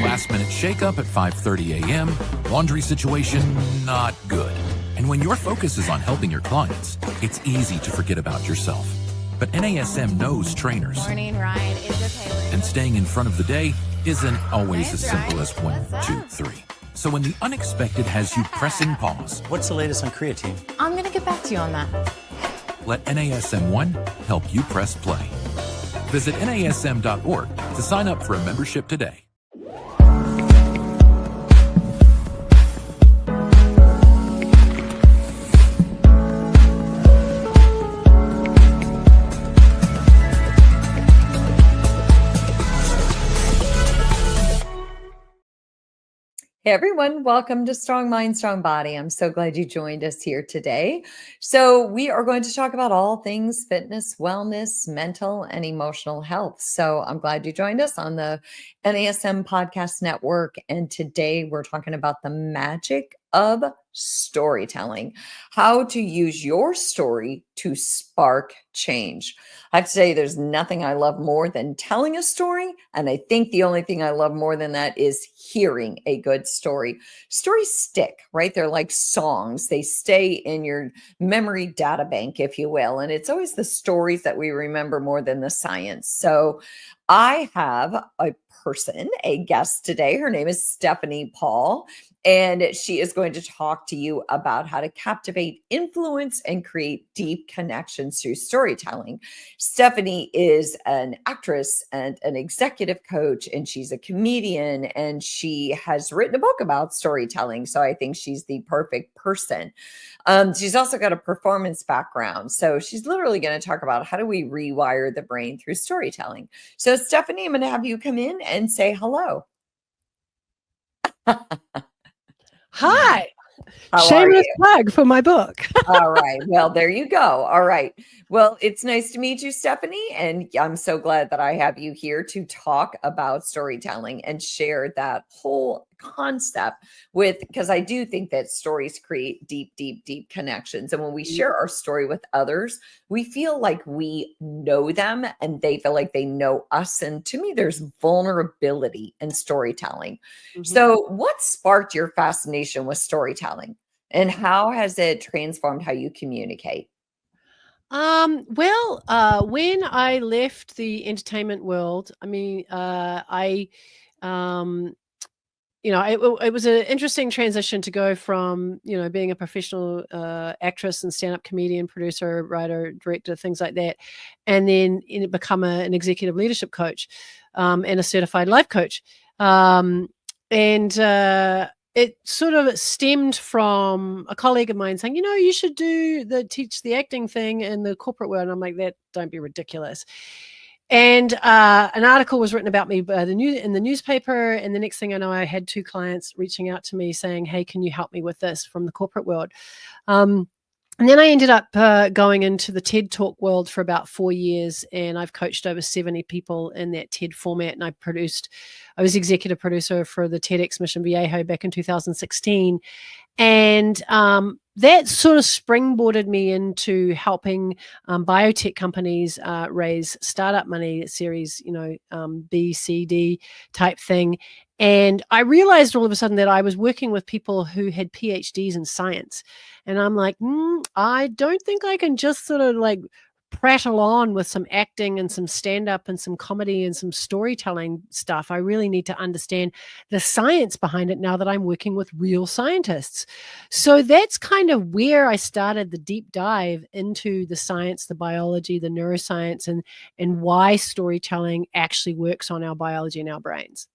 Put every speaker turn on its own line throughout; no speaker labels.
Last minute shakeup at 5:30 a.m., laundry situation not good. And when your focus is on helping your clients, it's easy to forget about yourself. But NASM knows trainers.
Morning, Ryan. Is okay.
And staying in front of the day isn't always
Thanks,
as simple
Ryan.
as 1,
What's
2,
up?
3. So when the unexpected has you pressing pause,
What's the latest on creatine?
I'm going to get back to you on that.
let NASM1 help you press play. Visit NASM.org to sign up for a membership today.
Hey everyone, welcome to Strong Mind, Strong Body. I'm so glad you joined us here today. So, we are going to talk about all things fitness, wellness, mental, and emotional health. So, I'm glad you joined us on the NASM Podcast Network. And today we're talking about the magic of storytelling, how to use your story to spark change. I have to say, there's nothing I love more than telling a story. And I think the only thing I love more than that is hearing a good story. Stories stick, right? They're like songs. They stay in your memory data bank, if you will. And it's always the stories that we remember more than the science. So I have a guest today. Her name is Stephanie Paul. And she is going to talk to you about how to captivate, influence, and create deep connections through storytelling. Stephanie is an actress and an executive coach, and she's a comedian, and she has written a book about storytelling. So I think she's the perfect person. She's also got a performance background. So she's literally going to talk about how do we rewire the brain through storytelling. So Stephanie, I'm going to have you come in and say hello.
Hi.
How are
Shameless
you?
plug for my book.
All right. Well, there you go. All right. Well, it's nice to meet you, Stephanie. And I'm so glad that I have you here to talk about storytelling and share that whole concept because I do think that stories create deep, deep, deep connections. And when we share our story with others, we feel like we know them and they feel like they know us. And to me, there's vulnerability in storytelling. So what sparked your fascination with storytelling? And how has it transformed how you communicate?
When I left the entertainment world, it was an interesting transition to go from, being a professional actress and stand-up comedian, producer, writer, director, things like that, and then become an executive leadership coach and a certified life coach. It sort of stemmed from a colleague of mine saying, you should teach the acting thing in the corporate world. And I'm like, don't be ridiculous. And an article was written about me in the newspaper. And the next thing I know, I had 2 clients reaching out to me saying, hey, can you help me with this from the corporate world? And then I ended up going into the TED Talk world for about 4 years, and I've coached over 70 people in that TED format. And I was executive producer for the TEDx Mission Viejo back in 2016. And that sort of springboarded me into helping biotech companies raise startup money, series, B, C, D type thing. And I realized all of a sudden that I was working with people who had PhDs in science. And I'm like, I don't think I can just sort of like prattle on with some acting and some stand-up and some comedy and some storytelling stuff. I really need to understand the science behind it now that I'm working with real scientists. So that's kind of where I started the deep dive into the science, the biology, the neuroscience, and why storytelling actually works on our biology and our brains.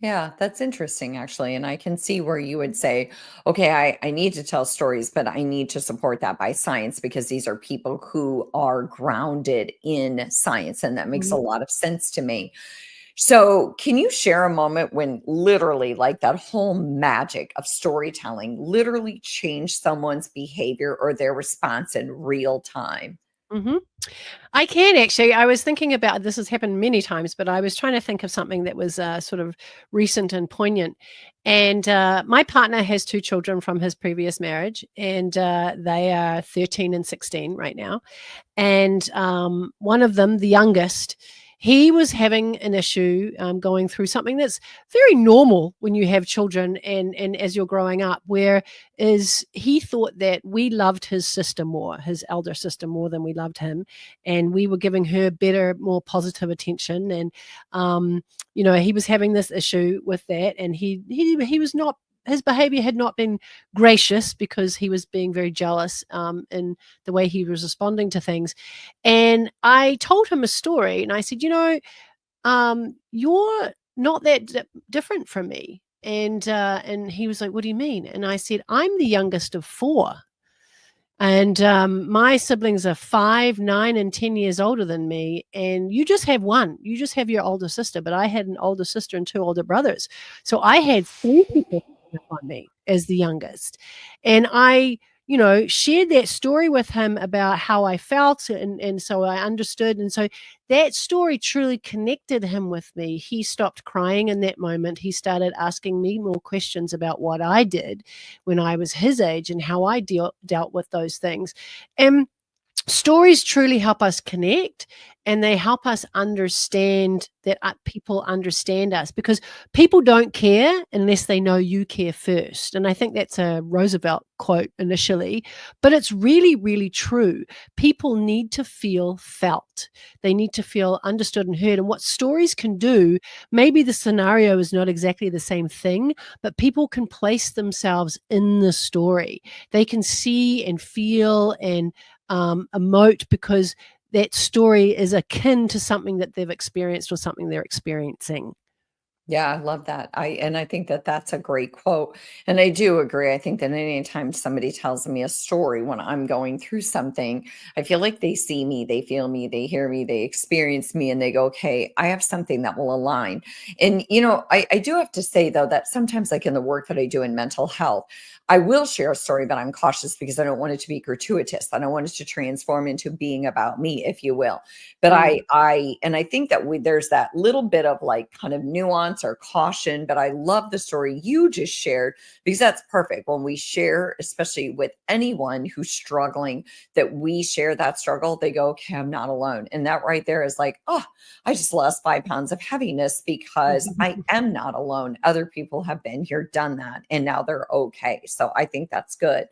Yeah, that's interesting, actually. And I can see where you would say, okay, I need to tell stories, but I need to support that by science because these are people who are grounded in science. And that makes a lot of sense to me. So, can you share a moment when literally, like that whole magic of storytelling literally changed someone's behavior or their response in real time?
Mm-hmm. I can actually. I was thinking about this, has happened many times, but I was trying to think of something that was sort of recent and poignant. And my partner has 2 children from his previous marriage, and they are 13 and 16 right now. And one of them, the youngest, he was having an issue going through something that's very normal when you have children and as you're growing up, where is he thought that we loved his sister more, his elder sister, more than we loved him, and we were giving her better, more positive attention. And he was having this issue with that, and he was not, his behavior had not been gracious because he was being very jealous in the way he was responding to things. And I told him a story, and I said, you're not that different from me. And he was like, what do you mean? And I said, I'm the youngest of 4. And my siblings are 5, 9, and 10 years older than me. And you just have one. You just have your older sister. But I had an older sister and 2 older brothers. So I had 3 people on me as the youngest. And I, shared that story with him about how I felt. And so I understood. And so that story truly connected him with me. He stopped crying in that moment. He started asking me more questions about what I did when I was his age and how I dealt with those things. And stories truly help us connect, and they help us understand that people understand us, because people don't care unless they know you care first. And I think that's a Roosevelt quote initially, but it's really, really true. People need to feel felt. They need to feel understood and heard. And what stories can do, maybe the scenario is not exactly the same thing, but people can place themselves in the story. They can see and feel and emote, because that story is akin to something that they've experienced or something they're experiencing.
Yeah, I love that. I think that that's a great quote. And I do agree. I think that anytime somebody tells me a story when I'm going through something, I feel like they see me, they feel me, they hear me, they experience me, and they go, okay, I have something that will align. And, I do have to say, though, that sometimes, like in the work that I do in mental health, I will share a story, but I'm cautious because I don't want it to be gratuitous. I don't want it to transform into being about me, if you will. But I think that there's that little bit of like kind of nuance or caution, but I love the story you just shared, because that's perfect. When we share, especially with anyone who's struggling, that we share that struggle, they go, okay, I'm not alone. And that right there is like, oh, I just lost 5 pounds of heaviness because I am not alone. Other people have been here, done that, and now they're okay. So I think that's good.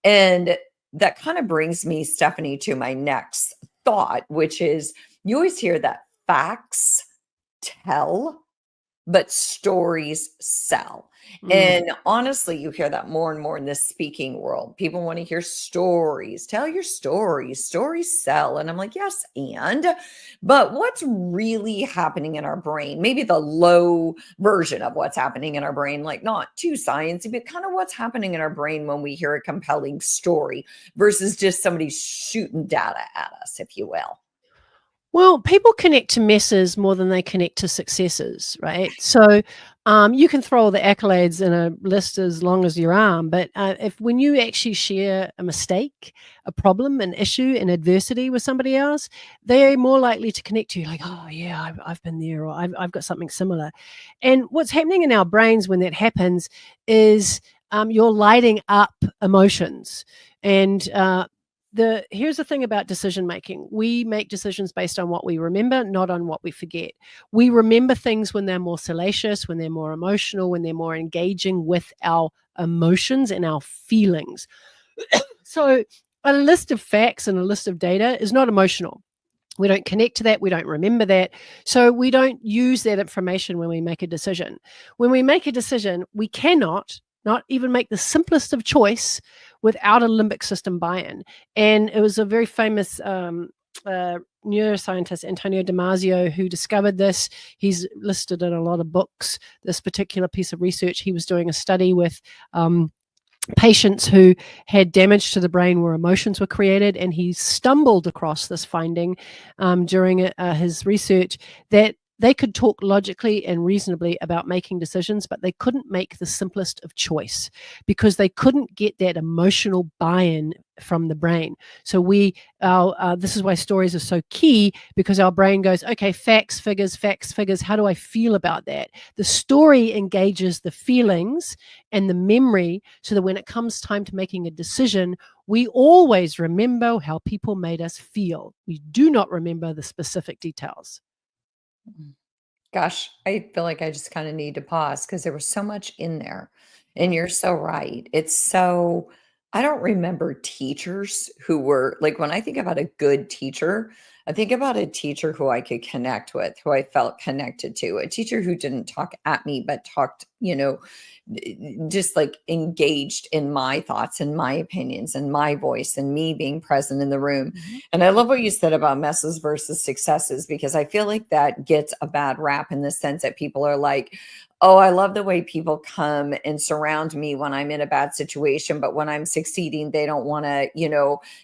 And that kind of brings me, Stephanie, to my next thought, which is, you always hear that facts tell, but stories sell. And honestly, you hear that more and more in this speaking world. People want to hear stories. Tell your stories. Stories sell. And I'm like, yes, but what's really happening in our brain? Maybe the low version of what's happening in our brain, like not too sciencey, but kind of what's happening in our brain when we hear a compelling story versus just somebody shooting data at us, if you will.
Well, people connect to messes more than they connect to successes, right? So you can throw all the accolades in a list as long as your arm, but when you actually share a mistake, a problem, an issue, an adversity with somebody else, they're more likely to connect to you, like, oh yeah, I've been there, or I've got something similar. And what's happening in our brains when that happens is you're lighting up emotions. And here's the thing about decision making. We make decisions based on what we remember, not on what we forget. We remember things when they're more salacious, when they're more emotional, when they're more engaging with our emotions and our feelings. So a list of facts and a list of data is not emotional. We don't connect to that. We don't remember that. So we don't use that information when we make a decision. When we make a decision, we cannot not even make the simplest of choice without a limbic system buy-in. And it was a very famous neuroscientist, Antonio Damasio, who discovered this. He's listed in a lot of books, this particular piece of research. He was doing a study with patients who had damage to the brain where emotions were created, and he stumbled across this finding during his research, that they could talk logically and reasonably about making decisions, but they couldn't make the simplest of choice because they couldn't get that emotional buy-in from the brain. So this is why stories are so key, because our brain goes, okay, facts, figures, how do I feel about that? The story engages the feelings and the memory, so that when it comes time to making a decision, we always remember how people made us feel. We do not remember the specific details.
Gosh, I feel like I just kind of need to pause because there was so much in there. And you're so right. It's so, I don't remember teachers who were like, when I think about a good teacher, I think about a teacher who I could connect with, who I felt connected to, a teacher who didn't talk at me, but talked, just like engaged in my thoughts and my opinions and my voice and me being present in the room. And I love what you said about messes versus successes, because I feel like that gets a bad rap in the sense that people are like, oh, I love the way people come and surround me when I'm in a bad situation, but when I'm succeeding, they don't want to,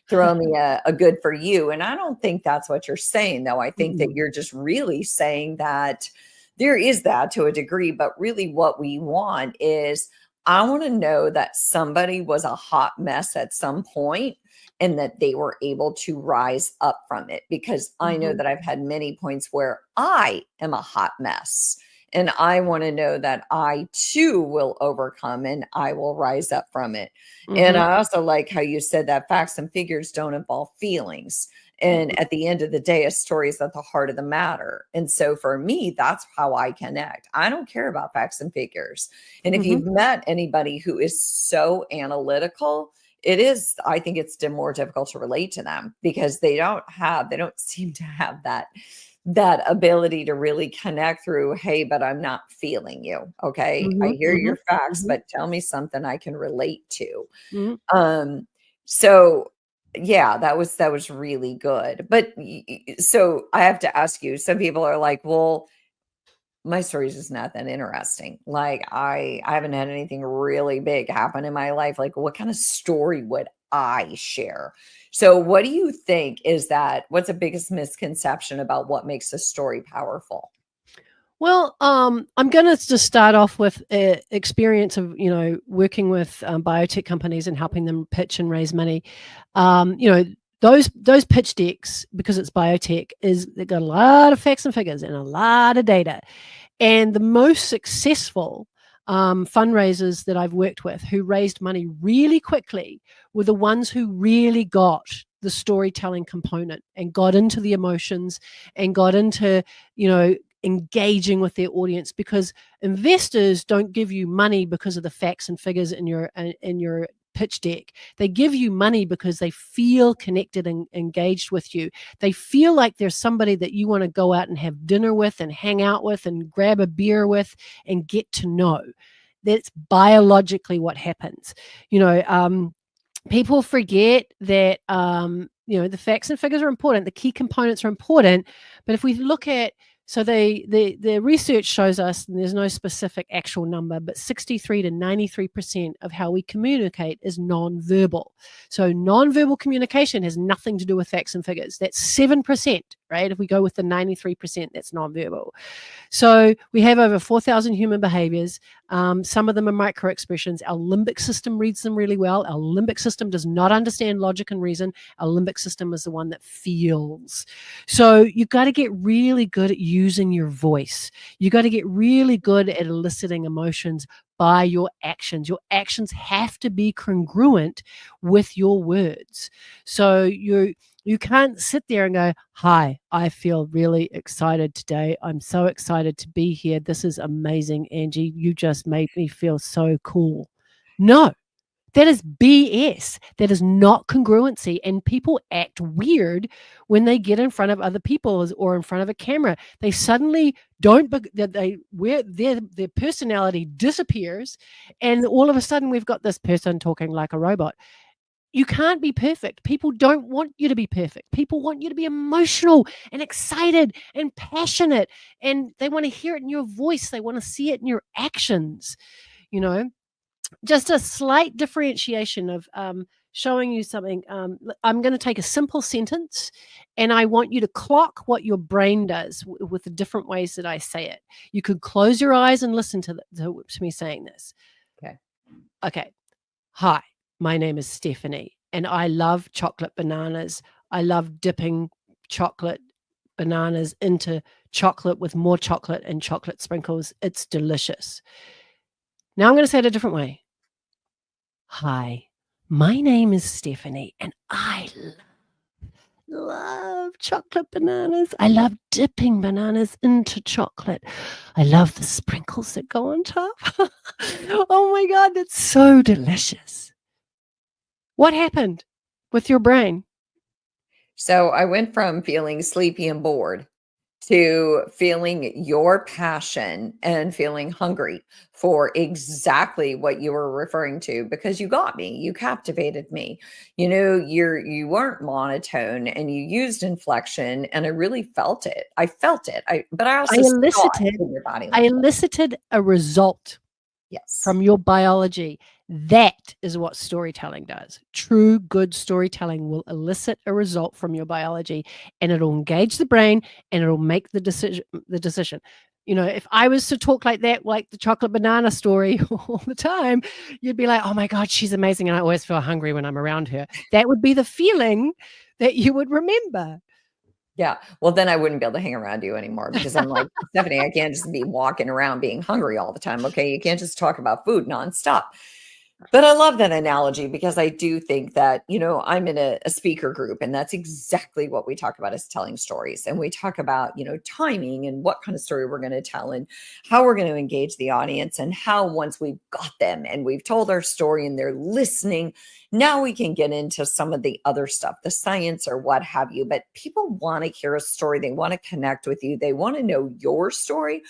throw me a good for you. And I don't think that's what you're saying, though. I think that
Mm-mm.
you're just really saying that there is that to a degree, but really what we want is I want to know that somebody was a hot mess at some point and that they were able to rise up from it, because I know
Mhm.
that I've had many points where I am a hot mess. And I want to know that I too will overcome and I will rise up from it. And
Mhm.
I also like how you said that facts and figures don't involve feelings. And at the end of the day, a story is at the heart of the matter. And so for me, that's how I connect. I don't care about facts and figures. And if
Mhm.
you've met anybody who is so analytical, I think it's more difficult to relate to them because they don't seem to have that ability to really connect through, hey, but I'm not feeling you. Okay. I
Mhm.
hear
Mhm.
your facts,
Mhm.
but tell me something I can relate to.
Mhm.
Um, so yeah, that was really good. But so I have to ask you, some people are like, well, my story is just not that interesting. Like I haven't had anything really big happen in my life. Like what kind of story would I share? So what do you think what's the biggest misconception about what makes a story powerful?
Well, I'm going to just start off with experience of working with biotech companies and helping them pitch and raise money. You know those pitch decks, because it's biotech, they've got a lot of facts and figures and a lot of data. And the most successful fundraisers that I've worked with who raised money really quickly were the ones who really got the storytelling component and got into the emotions and got into, engaging with their audience, because investors don't give you money because of the facts and figures in your pitch deck. They give you money because they feel connected and engaged with you. They feel like there's somebody that you want to go out and have dinner with and hang out with and grab a beer with and get to know. That's biologically what happens. People forget that the facts and figures are important, the key components are important, but if we look at, so the research shows us, and there's no specific actual number, but 63 to 93% of how we communicate is nonverbal. So nonverbal communication has nothing to do with facts and figures. That's 7%, right? If we go with the 93%, that's nonverbal. So we have over 4,000 human behaviors. Some of them are micro expressions. Our limbic system reads them really well. Our limbic system does not understand logic and reason. Our limbic system is the one that feels. So you've got to get really good at using your voice. You got to get really good at eliciting emotions by your actions. Your actions have to be congruent with your words. So you can't sit there and go, hi, I feel really excited today. I'm so excited to be here. This is amazing, Angie. You just made me feel so cool. No, that is BS. That is not congruency. And people act weird when they get in front of other people or in front of a camera. They suddenly don't, their personality disappears. And all of a sudden, we've got this person talking like a robot. You can't be perfect. People don't want you to be perfect. People want you to be emotional and excited and passionate, and they want to hear it in your voice. They want to see it in your actions. You know, just a slight differentiation of showing you something. I'm going to take a simple sentence, and I want you to clock what your brain does with the different ways that I say it. You could close your eyes and listen to me saying this.
Okay.
Okay. Hi, my name is Stephanie, and I love chocolate bananas. I love dipping chocolate bananas into chocolate with more chocolate and chocolate sprinkles. It's delicious. Now I'm going to say it a different way. Hi, my name is Stephanie, and I love love chocolate bananas. I love dipping bananas into chocolate. I love the sprinkles that go on top. Oh my God, that's so delicious. What happened with your brain?
So I went from feeling sleepy and bored to feeling your passion and feeling hungry for exactly what you were referring to, because you got me, you captivated me. You weren't monotone and you used inflection, and I really felt it. But I
I
also saw it
elicited
in your body
I
language.
elicited a result
Yes.
from your biology. That is what storytelling does. True, good storytelling will elicit a result from your biology, and it'll engage the brain, and it'll make the decision. If I was to talk like that, like the chocolate banana story all the time, you'd be like, oh my God, she's amazing. And I always feel hungry when I'm around her. That would be the feeling that you would remember.
Yeah. Well, then I wouldn't be able to hang around you anymore, because I'm like, Stephanie, I can't just be walking around being hungry all the time. Okay. You can't just talk about food nonstop. But I love that analogy, because I do think that, I'm in a speaker group, and that's exactly what we talk about, is telling stories. And we talk about, timing and what kind of story we're going to tell, and how we're going to engage the audience, and how once we've got them and we've told our story and they're listening, now we can get into some of the other stuff, the science or what have you. But people want to hear a story. They want to connect with you. They want to know your story,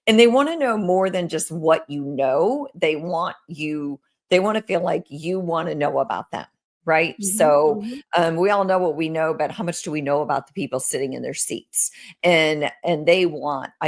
and they want to know more than just what you know. They want to feel like you want to know about them, right?
Mhm,
So
mhm.
we all know what we know, but how much do we know about the people sitting in their seats? And I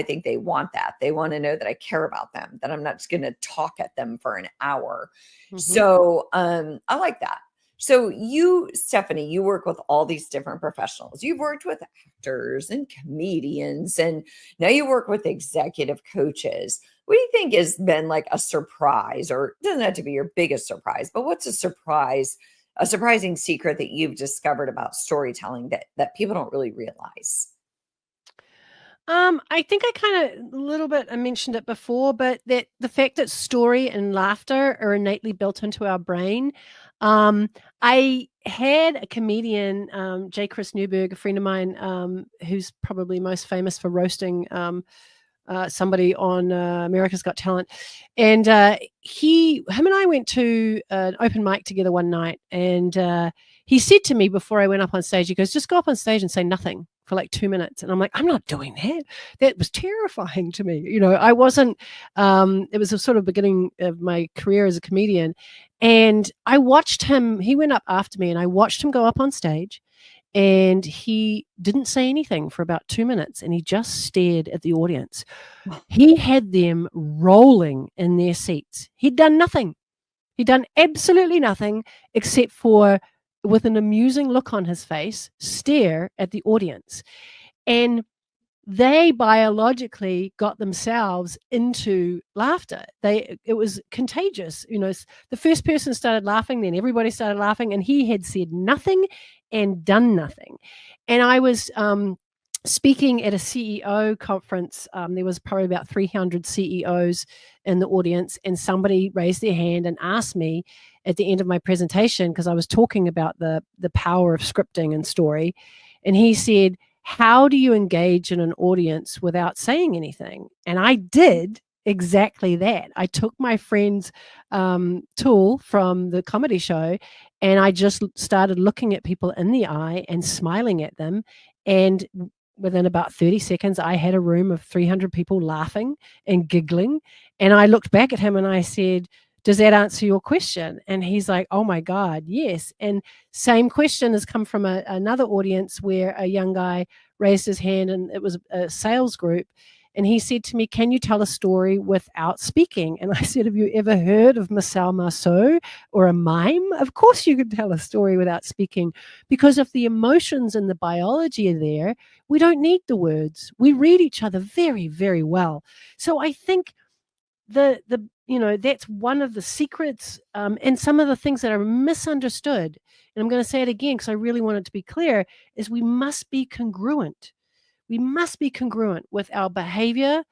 think they want that. They want to know that I care about them, that I'm not just going to talk at them for an hour.
Mhm.
So I like that. So you, Stephanie, you work with all these different professionals. You've worked with actors and comedians, and now you work with executive coaches. What do you think has been like a surprise, or it doesn't have to be your biggest surprise, but what's a surprising secret that you've discovered about storytelling that people don't really realize?
I think I kind of a little bit I mentioned it before, but that the fact that story and laughter are innately built into our brain. Um, I had a comedian, J. Chris Newberg, a friend of mine, who's probably most famous for roasting somebody on America's Got Talent, and him and I went to an open mic together one night, and he said to me before I went up on stage, he goes, "Just go up on stage and say nothing for like 2 minutes." And I'm like, "I'm not doing that." That was terrifying to me. I wasn't. It was a sort of beginning of my career as a comedian, and I watched him. He went up after me, and I watched him go up on stage, and he didn't say anything for about 2 minutes, and he just stared at the audience. He had them rolling in their seats. He'd done nothing. He'd done absolutely nothing except for, with an amusing look on his face, stare at the audience. And they biologically got themselves into laughter. It was contagious. The first person started laughing, then everybody started laughing, and he had said nothing and done nothing. And I was speaking at a CEO conference. There was probably about 300 CEOs in the audience, and somebody raised their hand and asked me at the end of my presentation, because I was talking about the power of scripting and story, and he said, "How do you engage in an audience without saying anything?" And I did exactly that. I took my friend's tool from the comedy show, and I just started looking at people in the eye and smiling at them. And within about 30 seconds, I had a room of 300 people laughing and giggling. And I looked back at him and I said, "Does that answer your question?" And he's like, "Oh my God, yes." And same question has come from another audience, where a young guy raised his hand, and it was a sales group. And he said to me, "Can you tell a story without speaking?" And I said, "Have you ever heard of Marcel Marceau or a mime? Of course you can tell a story without speaking, because if the emotions and the biology are there, we don't need the words. We read each other very, very well." So I think that's one of the secrets, and some of the things that are misunderstood, and I'm going to say it again because I really want it to be clear, is we must be congruent. We must be congruent with our behavior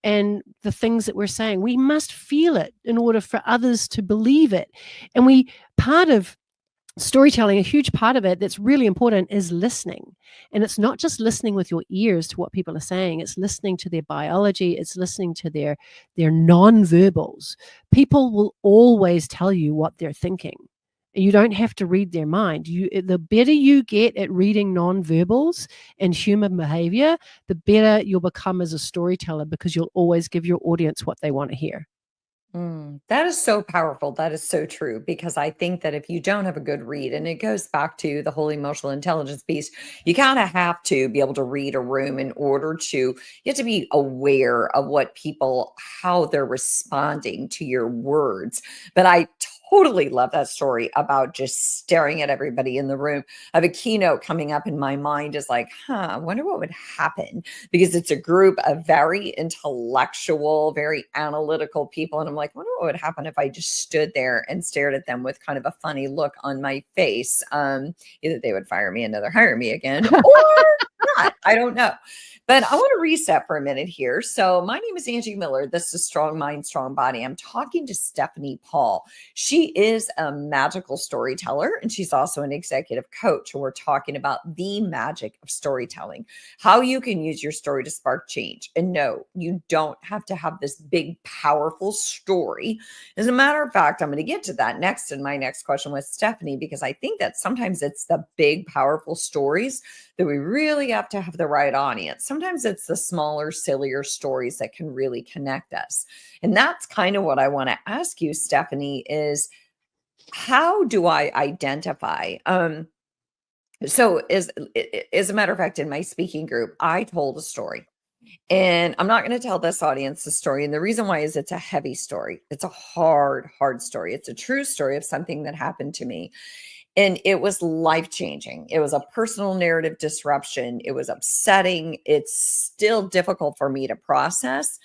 and the things that we're saying. We must feel it in order for others to believe it. And part of storytelling, a huge part of it that's really important is listening. And it's not just listening with your ears to what people are saying, it's listening to their biology, it's listening to their non-verbals. People will always tell you what they're thinking. You don't have to read their mind. The better you get at reading non-verbals and human behavior, the better you'll become as a storyteller, because you'll always give your audience what they want to hear.
That is so powerful. That is so true, because I think that if you don't have a good read, and it goes back to the whole emotional intelligence piece, you kind of have to be able to read a room in order to, you have to be aware of what people, how they're responding to your words. But I totally love that story about just staring at everybody in the room. I have a keynote coming up, and my mind is like, I wonder what would happen, because it's a group of very intellectual, very analytical people. And I'm like, I wonder what would happen if I just stood there and stared at them with kind of a funny look on my face. Either they would fire me and never hire me again, or not. I don't know. But I want to reset for a minute here. So my name is Angie Miller. This is Strong Mind, Strong Body. I'm talking to Stephanie Paul. She is a magical storyteller, and she's also an executive coach. And we're talking about the magic of storytelling, how you can use your story to spark change. And no, you don't have to have this big, powerful story. As a matter of fact, I'm going to get to that next in my next question with Stephanie, because I think that sometimes it's the big, powerful stories that we really have to have the right audience. Sometimes it's the smaller, sillier stories that can really connect us. And that's kind of what I want to ask you, Stephanie, is how do I identify? So as a matter of fact, in my speaking group, I told a story. And I'm not going to tell this audience the story. And the reason why is it's a heavy story. It's a hard, hard story. It's a true story of something that happened to me. And it was life-changing. It was a personal narrative disruption. It was upsetting. It's still difficult for me to process.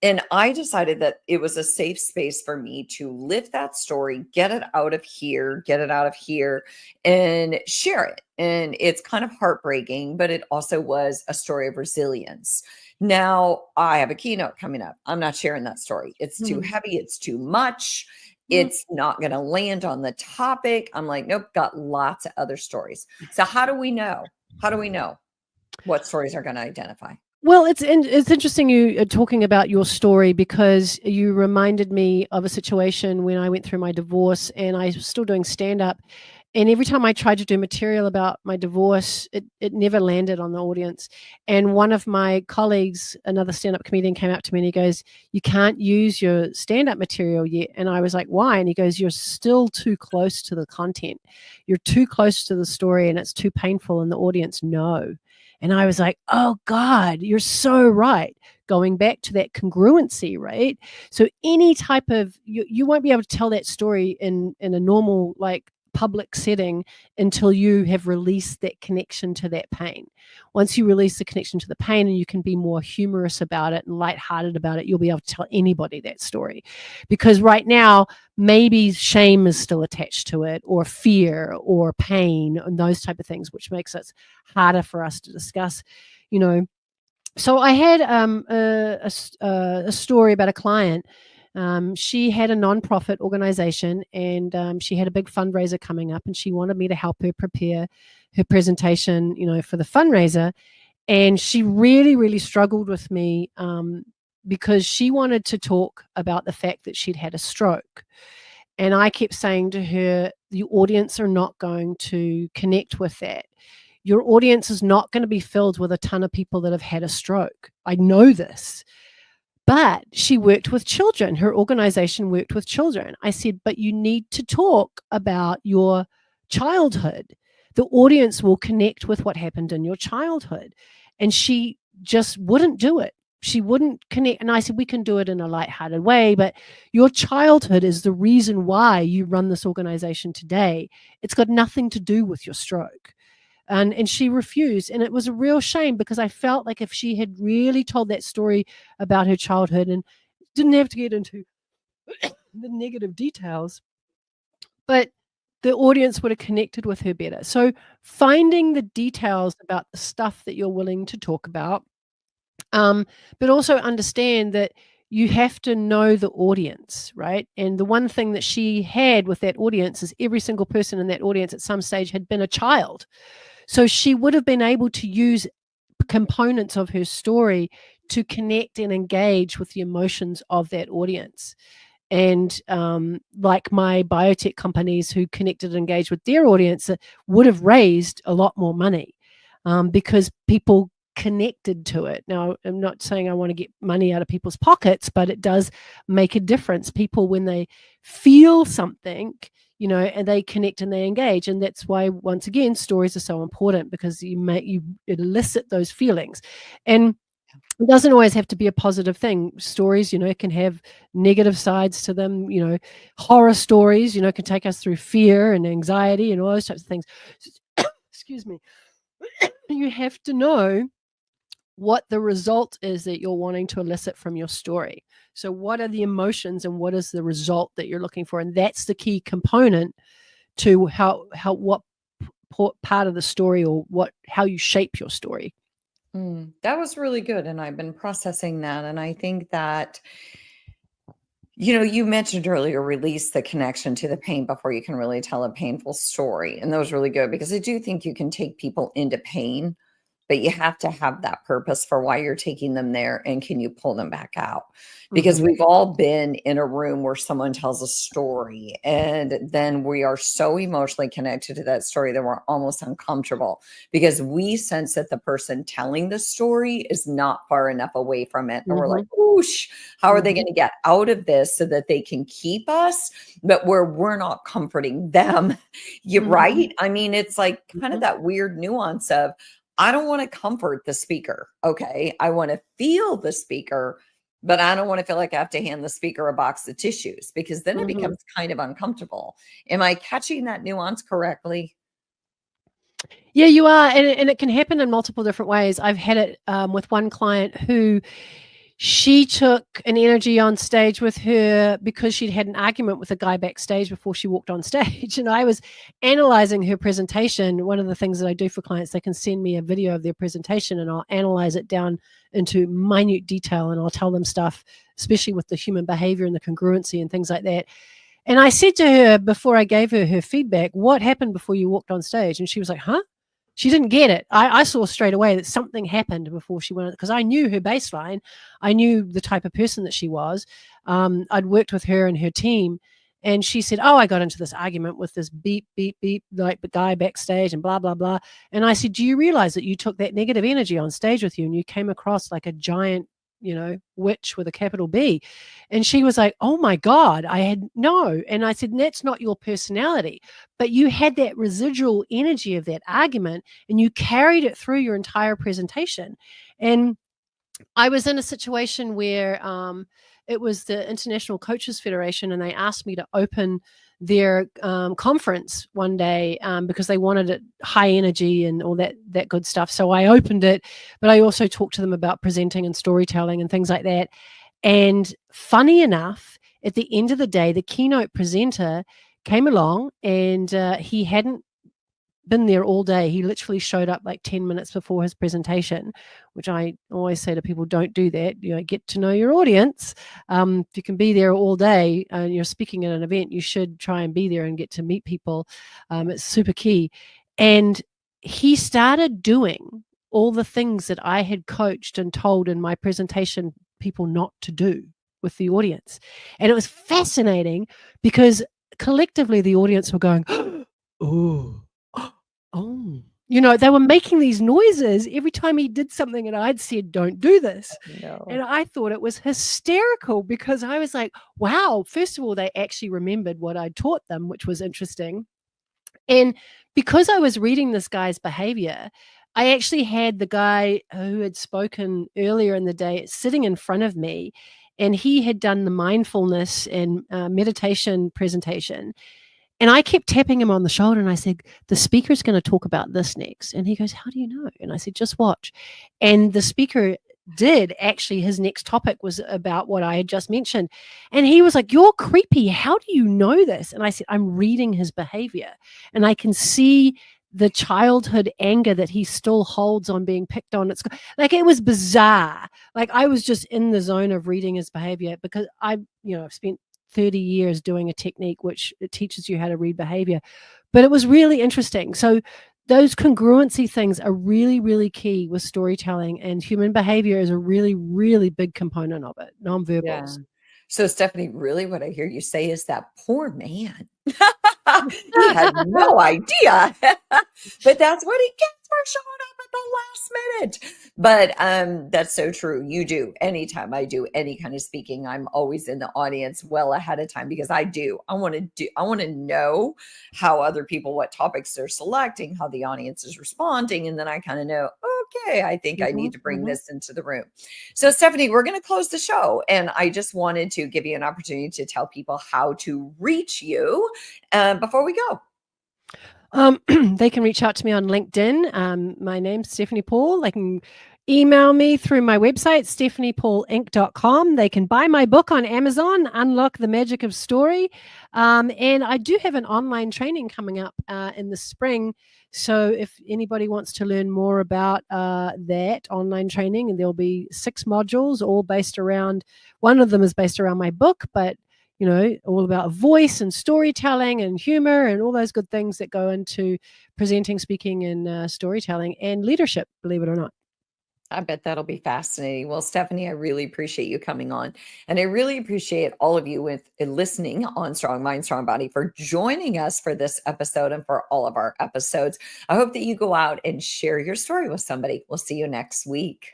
And I decided that it was a safe space for me to lift that story, get it out of here, and share it. And it's kind of heartbreaking, but it also was a story of resilience. Now, I have a keynote coming up. I'm not sharing that story. It's too heavy. It's too much. It's not going to land on the topic. I'm like, nope, got lots of other stories. So how do we know? How do we know what stories are going to identify?
Well, it's interesting you are talking about your story, because you reminded me of a situation when I went through my divorce and I was still doing stand-up. And every time I tried to do material about my divorce, it never landed on the audience. And one of my colleagues, another stand-up comedian, came up to me and he goes, "You can't use your stand-up material yet." And I was like, "Why?" And he goes, "You're still too close to the content. You're too close to the story and it's too painful, and the audience know." And I was like, "Oh God, you're so right." Going back to that congruency, right? So any type of, you won't be able to tell that story in a normal, like, public setting until you have released that connection to that pain. Once you release the connection to the pain and you can be more humorous about it and lighthearted about it, you'll be able to tell anybody that story. Because right now, maybe shame is still attached to it, or fear or pain and those type of things, which makes it harder for us to discuss, you know. So I had a story about a client. She had a nonprofit organization, and she had a big fundraiser coming up, and she wanted me to help her prepare her presentation, for the fundraiser. And she really, really struggled with me because she wanted to talk about the fact that she'd had a stroke. And I kept saying to her, the audience are not going to connect with that. Your audience is not going to be filled with a ton of people that have had a stroke. I know this. But she worked with children. Her organization worked with children. I said, but you need to talk about your childhood. The audience will connect with what happened in your childhood. And she just wouldn't do it. She wouldn't connect. And I said, we can do it in a lighthearted way, but your childhood is the reason why you run this organization today. It's got nothing to do with your stroke. And she refused. And it was a real shame, because I felt like if she had really told that story about her childhood and didn't have to get into the negative details, but the audience would have connected with her better. So finding the details about the stuff that you're willing to talk about, but also understand that you have to know the audience, right? And the one thing that she had with that audience is every single person in that audience at some stage had been a child. So she would have been able to use components of her story to connect and engage with the emotions of that audience. And like my biotech companies who connected and engaged with their audience would have raised a lot more money because people connected to it. Now, I'm not saying I want to get money out of people's pockets, but it does make a difference. People, when they feel something, and they connect and they engage. And that's why, once again, stories are so important, because you elicit those feelings. And it doesn't always have to be a positive thing. Stories, can have negative sides to them. Horror stories, can take us through fear and anxiety and all those types of things. Excuse me. You have to know what the result is that you're wanting to elicit from your story. So what are the emotions and what is the result that you're looking for? And that's the key component to what part of the story or how you shape your story.
That was really good. And I've been processing that. And I think that, you mentioned earlier, release the connection to the pain before you can really tell a painful story. And that was really good, because I do think you can take people into pain, but you have to have that purpose for why you're taking them there. And can you pull them back out? Because we've all been in a room where someone tells a story, and then we are so emotionally connected to that story that we're almost uncomfortable, because we sense that the person telling the story is not far enough away from it. And we're like, oosh, how are they going to get out of this so that they can keep us, but where we're not comforting them? You're right. I mean, it's like kind of that weird nuance of, I don't want to comfort the speaker. Okay. I want to feel the speaker, but I don't want to feel like I have to hand the speaker a box of tissues, because then it becomes kind of uncomfortable. Am I catching that nuance correctly?
Yeah, you are. And it can happen in multiple different ways. I've had it with one client who she took an energy on stage with her because she'd had an argument with a guy backstage before she walked on stage. And I was analyzing her presentation. One of the things that I do for clients, they can send me a video of their presentation and I'll analyze it down into minute detail, and I'll tell them stuff, especially with the human behavior and the congruency and things like that. And I said to her before I gave her feedback, what happened before you walked on stage? And she was like, huh? She didn't get it. I saw straight away that something happened before she went, because I knew her baseline. I knew the type of person that she was. I'd worked with her and her team. And she said, oh, I got into this argument with this beep, beep, beep, like the guy backstage and blah, blah, blah. And I said, do you realize that you took that negative energy on stage with you and you came across like a giant, witch with a capital B? And she was like, oh my God, I had no. And I said, that's not your personality, but you had that residual energy of that argument and you carried it through your entire presentation. And I was in a situation where it was the International Coaches Federation, and they asked me to open their conference one day because they wanted it high energy and all that good stuff. So I opened it, but I also talked to them about presenting and storytelling and things like that. And funny enough, at the end of the day, the keynote presenter came along, and he hadn't been there all day. He literally showed up like 10 minutes before his presentation, which I always say to people, don't do that. Get to know your audience. If you can be there all day and you're speaking at an event, you should try and be there and get to meet people. It's super key. And he started doing all the things that I had coached and told in my presentation people not to do with the audience. And it was fascinating because collectively the audience were going, oh, they were making these noises every time he did something and I'd said, don't do this. No. And I thought it was hysterical because I was like, wow, first of all, they actually remembered what I taught them, which was interesting. And because I was reading this guy's behavior, I actually had the guy who had spoken earlier in the day sitting in front of me, and he had done the mindfulness and meditation presentation. And I kept tapping him on the shoulder and I said, the speaker's going to talk about this next. And he goes, how do you know? And I said, just watch. And the speaker did actually, his next topic was about what I had just mentioned. And he was like, you're creepy. How do you know this? And I said, I'm reading his behavior and I can see the childhood anger that he still holds on being picked on at school. Like, it was bizarre. Like, I was just in the zone of reading his behavior because I've spent 30 years doing a technique which it teaches you how to read behavior. But it was really interesting. So those congruency things are really, really key with storytelling, and human behavior is a really, really big component of it.
Yeah.
Nonverbals.
So, Stephanie, really what I hear you say is that poor man. He had no idea. But that's what he gets for showing up at the last minute. But that's so true. You do. Anytime I do any kind of speaking, I'm always in the audience well ahead of time because I want to know how other people, what topics they're selecting, how the audience is responding. And then I kind of know, okay, I think I need to bring this into the room. So, Stephanie, we're going to close the show. And I just wanted to give you an opportunity to tell people how to reach you before we go.
They can reach out to me on LinkedIn. My name's Stephanie Paul. They can email me through my website, stephaniepaulinc.com. They can buy my book on Amazon, Unlock the Magic of Story. And I do have an online training coming up in the spring. So if anybody wants to learn more about that online training, and there'll be 6 modules, all based around, one of them is based around my book, but all about voice and storytelling and humor and all those good things that go into presenting, speaking, and storytelling and leadership, believe it or not.
I bet that'll be fascinating. Well, Stephanie, I really appreciate you coming on. And I really appreciate all of you with listening on Strong Mind, Strong Body for joining us for this episode and for all of our episodes. I hope that you go out and share your story with somebody. We'll see you next week.